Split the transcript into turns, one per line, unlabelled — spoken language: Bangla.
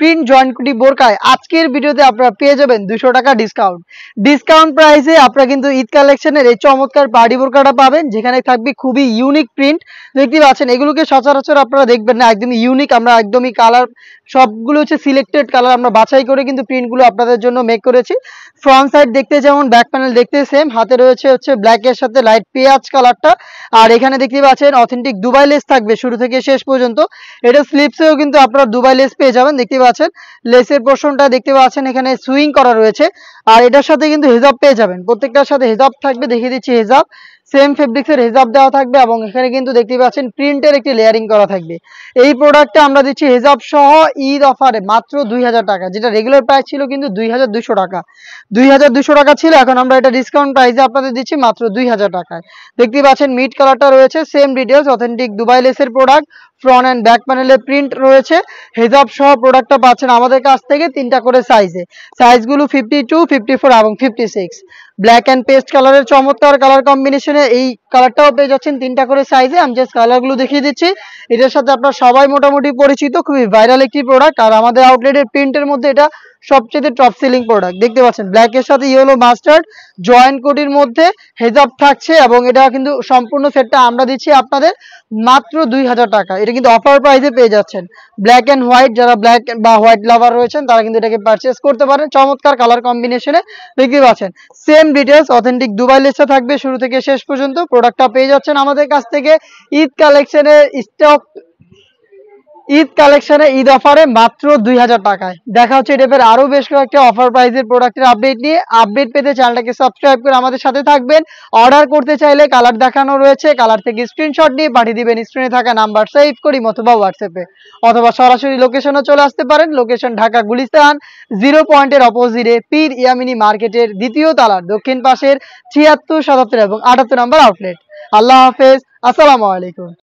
প্রিন্ট জয়েন্ট কোটি বোরকায় আজকের ভিডিওতে আপনারা পেয়ে যাবেন 200 টাকা ডিসকাউন্ট প্রাইসে। আপনারা কিন্তু ঈদ কালেকশনের এই চমৎকার পার্টি বোরকাটা পাবেন, যেখানে থাকবে খুবই ইউনিক প্রিন্ট। দেখতে পাচ্ছেন এগুলোকে সচরাচর আপনারা দেখবেন না, একদমই ইউনিক। আমরা একদমই কালার সবগুলো হচ্ছে সিলেক্টেড কালার, আমরা বাছাই করে কিন্তু প্রিন্টগুলো আপনাদের জন্য মেক করেছি। ফ্রন্ট সাইড দেখতে যেমন, ব্যাক প্যানেল দেখতে সেম। হাতে রয়েছে হচ্ছে ব্ল্যাকের সাথে লাইট পেঁয়াজ কালারটা। আর এখানে দেখতে পাচ্ছেন অথেন্টিক দুবাই লেস থাকবে শুরু থেকে শেষ পর্যন্ত। এটা স্লিপসেও কিন্তু আপনারা দুবাই লেস পেয়ে যাবেন। দেখতে পাচ্ছেন লেসের পোর্শনটা দেখতে পাচ্ছেন এখানে সুইং করা রয়েছে। আর এটার সাথে কিন্তু হেজাব পেয়ে যাবেন, প্রত্যেকটার সাথে হেজাব থাকবে। দেখিয়ে দিচ্ছি হেজাব, সেম ফেব্রিক্সের হেজাব দেওয়া থাকবে এবং এখানে কিন্তু দেখতে পাচ্ছেন প্রিন্টের একটি লেয়ারিং করা থাকবে। এই প্রোডাক্টটা আমরা দিচ্ছি হেজাব সহ ঈদ অফারে মাত্র 2000 টাকা, যেটা রেগুলার প্রাইস ছিল কিন্তু 2200 টাকা। 2200 টাকা ছিল, এখন আমরা এটা ডিসকাউন্ট প্রাইসে আপনাদের দিচ্ছি মাত্র 2000 টাকায়। দেখতে পাচ্ছেন মিড কালারটা রয়েছে, সেম ডিটেলস, অথেন্টিক দুবাই লেসের প্রোডাক্ট। ফ্রন্ট অ্যান্ড ব্যাক প্যানেলে প্রিন্ট রয়েছে। হেজাব সহ প্রোডাক্টটা পাচ্ছেন আমাদের কাছ থেকে 3টা করে সাইজে। সাইজগুলো 52, 54 এবং 56। ব্ল্যাক অ্যান্ড পেস্ট কালারের চমৎকার কালার কম্বিনেশনে এই কালারটাও পেয়ে যাচ্ছেন 3টা করে সাইজে। আমি জাস্ট কালারগুলো দেখিয়ে দিচ্ছি। এটার সাথে আপনারা সবাই মোটামুটি পরিচিত, খুবই ভাইরাল একটি প্রোডাক্ট। আর আমাদের আউটলেটের প্রিন্টের মধ্যে এটা সবচেয়ে টপ সেলিং প্রোডাক্ট। দেখতে পাচ্ছেন ব্ল্যাকের সাথে ইয়েলো মাস্টার্ড জয়েন্ট কোটির মধ্যে হেজাব থাকছে এবং এটা কিন্তু সম্পূর্ণ সেটটা আমরা দিচ্ছি আপনাদের মাত্র 2000 টাকা। এটা কিন্তু অফার প্রাইসে পেয়ে যাচ্ছেন। ব্ল্যাক অ্যান্ড হোয়াইট, যারা ব্ল্যাক বা হোয়াইট লাভার রয়েছেন তারা কিন্তু এটাকে পারচেস করতে পারেন চমৎকার কালার কম্বিনেশনে। দেখতে পাচ্ছেন সেম ডিটেলস, অথেন্টিক দুবাই লেসটা থাকবে শুরু থেকে শেষ পর্যন্ত। প্রোডাক্টটা পেয়ে যাচ্ছেন আমাদের কাছ থেকে ঈদ কালেকশনের স্টক, ঈদ কালেকশনে ঈদ অফারে মাত্র 2000 টাকায়। দেখা হচ্ছে এটা আরো বেশ কয়েকটা অফার প্রাইসের প্রোডাক্টের আপডেট নিয়ে। আপডেট পেতে চ্যানেলটাকে সাবস্ক্রাইব করে আমাদের সাথে থাকবেন। অর্ডার করতে চাইলে কালার দেখানো রয়েছে, কালার থেকে স্ক্রিনশট নিয়ে পাঠিয়ে দিবেন স্ক্রিনে থাকা নাম্বার সেভ করি অথবা হোয়াটসঅ্যাপে, অথবা সরাসরি লোকেশনও চলে আসতে পারেন। লোকেশন ঢাকা গুলিস্তান 0 পয়েন্টের অপোজিটে পীর ইয়ামিনী মার্কেটের দ্বিতীয় তলার দক্ষিণ পাশের 76, 77 এবং 78 নম্বর আউটলেট। আল্লাহ হাফেজ, আসসালামু আলাইকুম।